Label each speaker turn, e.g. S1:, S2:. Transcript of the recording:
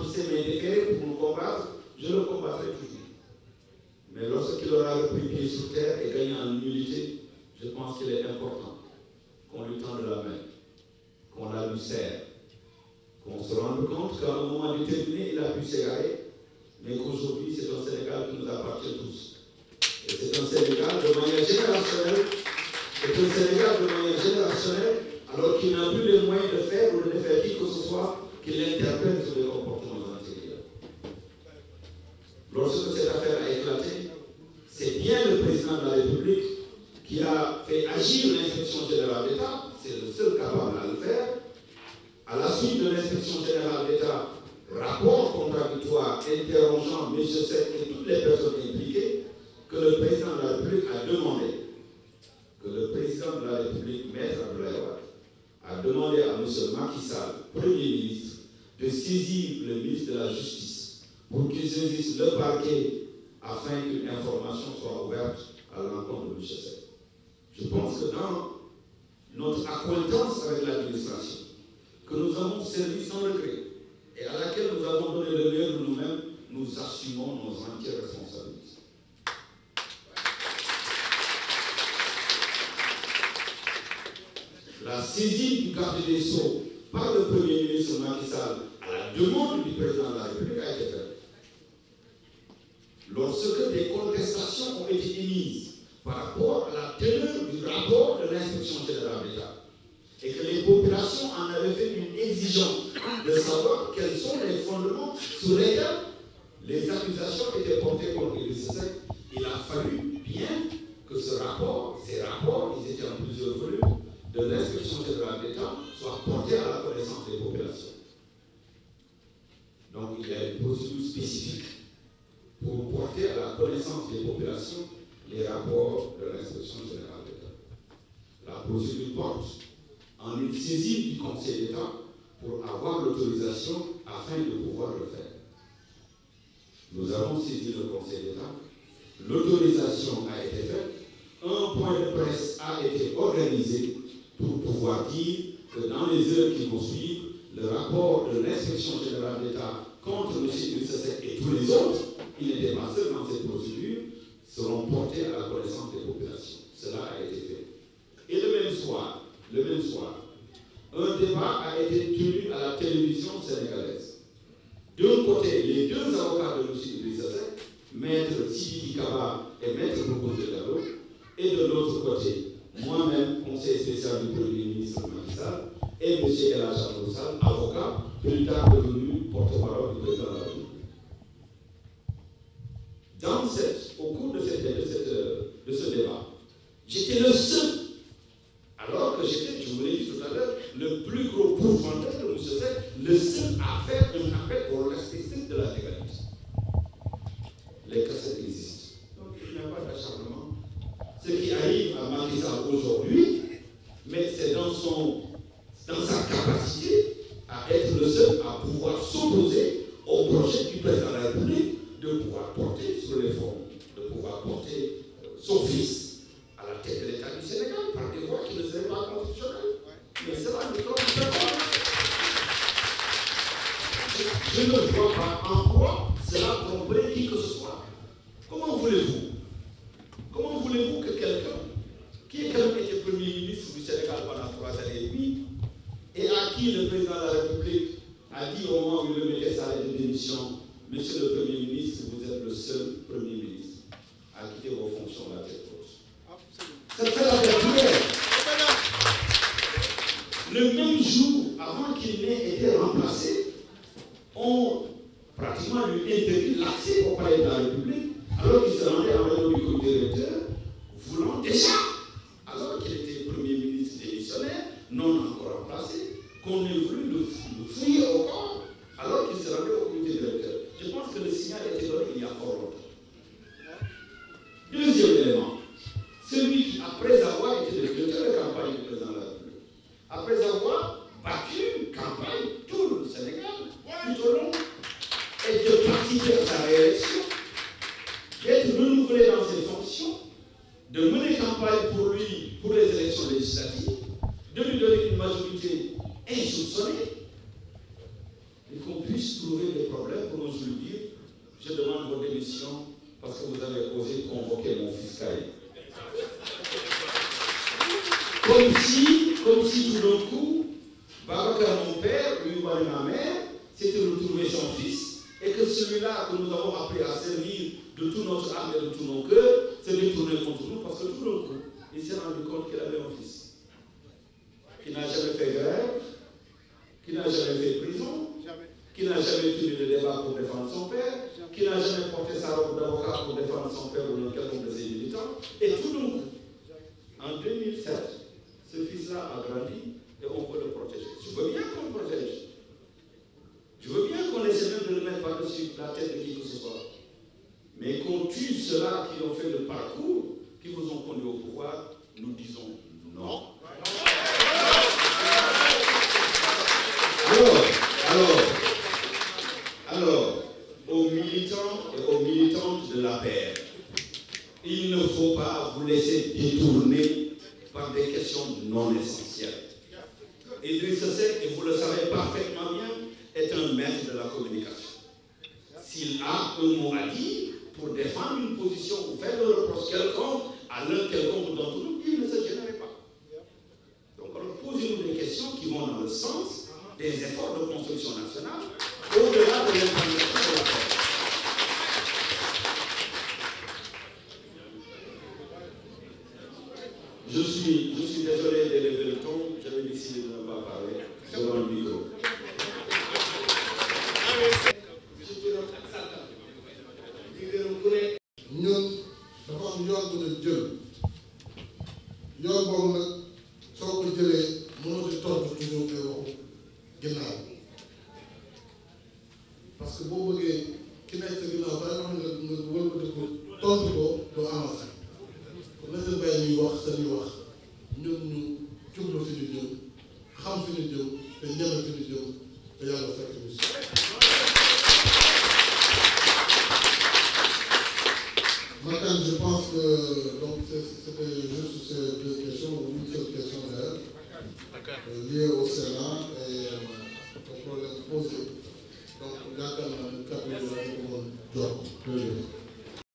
S1: entre ses mains déclarées pour nous combattre, je le combattrai toujours. Mais lorsqu'il aura repris pied sur terre et gagné en humilité, je pense qu'il est important qu'on lui tende la main, qu'on la lui serre, qu'on se rende compte qu'à un moment déterminé, il a pu s'égarer, mais qu'aujourd'hui, c'est un Sénégal qui nous appartient tous. Et c'est un Sénégal de manière générationnelle, alors qu'il n'a plus les moyens de faire ou de faire qui que ce soit qui l'interpelle sur les comportements antérieurs. Lorsque cette affaire a éclaté, c'est bien le président de la République qui a fait agir l'inspection générale d'État, c'est le seul capable à le faire. À la suite de l'inspection générale d'État, rapport contradictoire interrogeant M. Seck et toutes les personnes impliquées, que le président de la République a demandé, Maître Abdoulaye Wade, a demandé à M. Macky Sall, Premier ministre, de saisir le ministre de la Justice pour qu'il saisisse le parquet afin qu'une information soit ouverte à l'encontre de M. Seck. Je pense que dans notre acquaintance avec l'administration, que nous avons servi sans regret et à laquelle nous avons donné le meilleur de nous-mêmes, nous assumons nos entières responsabilités. La saisie du garde des Sceaux par le Premier ministre Macky Sall à la demande du président de la République a été faite. Lorsque des contestations ont été émises par rapport à la teneur du rapport de l'inspection générale d'État et que les populations en avaient fait une exigence de savoir quels sont les fondements sur lesquels les accusations étaient portées contre Idrissa Seck, il a fallu bien que ces rapports, ils étaient en plusieurs volumes, de l'inspection générale d'État soient portés à la connaissance des populations. Donc il y a une procédure spécifique pour porter à la connaissance des populations les rapports de l'inspection générale d'État. La procédure porte en une saisie du Conseil d'État pour avoir l'autorisation afin de pouvoir le faire. Nous avons saisi le Conseil d'État, l'autorisation a été faite, un point de presse a été organisé pour pouvoir dire que dans les heures qui vont suivre, le rapport de l'inspection générale d'État contre M. Idrissa Seck et tous les autres, qui n'étaient pas seuls dans cette procédure, seront portés à la connaissance des populations. Cela a été fait. Et le même soir, un débat a été tenu à la télévision sénégalaise. D'un côté, les deux avocats de M. Idrissa Seck, Maître Sidiki Kaba et Maître Boubacar Diallo, et de l'autre côté, moi-même, conseiller spécial du Premier ministre Macky Sall, et M. El Hadj Amadou Sall, avocat, plus tard devenu porte-parole du président de la République. Au cours de ce débat, j'étais le seul, alors que j'étais, je vous l'ai dit tout à l'heure, le plus gros pourfendeur de M. Seck, le seul à faire un appel au respect de la légalité. Les cassettes existent. Donc il n'y a pas d'acharnement. Ce qui arrive à Macky Sall aujourd'hui, mais c'est dans sa capacité à être le seul à pouvoir s'opposer au projet du président de la République de pouvoir porter sur les fonds, de pouvoir porter son fils à la tête de l'État du Sénégal par des voies qui ne seraient pas constitutionnelles. Mais cela ne doit pas faire. Je ne vois pas en quoi cela tromperait qui que ce soit. Comment voulez-vous que quelqu'un qui a quand même été Premier ministre du Sénégal pendant 3 années et demie et à qui le président de la République a dit au moment où il le mettait sa lettre de démission, Monsieur le Premier ministre, vous êtes le seul Premier ministre à quitter vos fonctions à la tête haute. Ça fait la dernière. Le même jour, avant qu'il n'ait été remplacé, on pratiquement lui interdit l'accès au palais de la République, alors qu'il se rendait en réunion du comité directeur, voulant déjà, alors qu'il était Premier ministre démissionnaire, non encore remplacé, qu'on ait voulu le fouiller au corps, alors qu'il se rendait au comité directeur. Je pense que le signal a été donné il y a fort longtemps. Deuxième élément, celui qui, après avoir été le directeur de campagne du président de la République, après avoir battu une campagne, tout le Sénégal, tout au long, et de participer à sa réélection, d'être renouvelé dans ses fonctions, de mener campagne pour lui, pour les élections législatives, de lui donner une majorité insoupçonnée, et qu'on puisse puisse trouver des problèmes pour nous dire je demande votre démission parce que vous avez osé convoquer mon fils Kaï. Comme si tout d'un coup, Babacar, mon père, lui et ma mère, s'était retrouvé son fils, et que celui-là que nous avons appris à servir de tout notre âme et de tous nos cœurs, s'est détourné contre nous parce que tout d'un coup, il s'est rendu compte qu'il avait un fils qui n'a jamais fait grève, qui n'a jamais fait prison, qui n'a jamais tenu de débat pour défendre son père, qui n'a jamais porté sa robe d'avocat pour défendre son père ou quelconque de ses militants. Et tout d'un coup, en 2007, ce fils-là a grandi et on peut le protéger. Je veux bien qu'on le protège. Je veux bien qu'on essaie même de le mettre par-dessus la tête de qui que ce soit. Mais qu'on tue ceux-là qui ont fait le parcours, qui vous ont conduit au pouvoir, nous disons non. Alors, aux militants et aux militantes de la paix, il ne faut pas vous laisser détourner par des questions non essentielles. Idrissa Seck, et vous le savez parfaitement bien, est un maître de la communication. S'il a un mot à dire pour défendre une position ou faire le reproche quelconque à l'un quelconque d'entre nous, il ne se gênerait pas. Donc, alors, posez-nous des questions qui vont dans le sens des efforts de construction nationale au-delà de l'implantation de la paix. Je suis désolé d'élever le ton, j'avais décidé de ne pas parler devant le micro.
S2: ñun dafa am yoon bu ñu jël yoon boobu nag soo ko jëlee mënoo di tontu toujours ngay waxu ginnaaw parce que boo bëggee ki nekk sa ginnaaw ba nga xam ne nga wëlbati ko tontu ko doo avancé kon nañ leen bàyyi ñuy wax seen wax ñun ñu jublu fi ñu jëm xam fi ñu jëm te ñeme fi ñu jëm te yàlla fekk ñu si. Maintenant, je pense que donc c'était juste ces deux questions ou une seule question d'ailleurs liée au Sénat.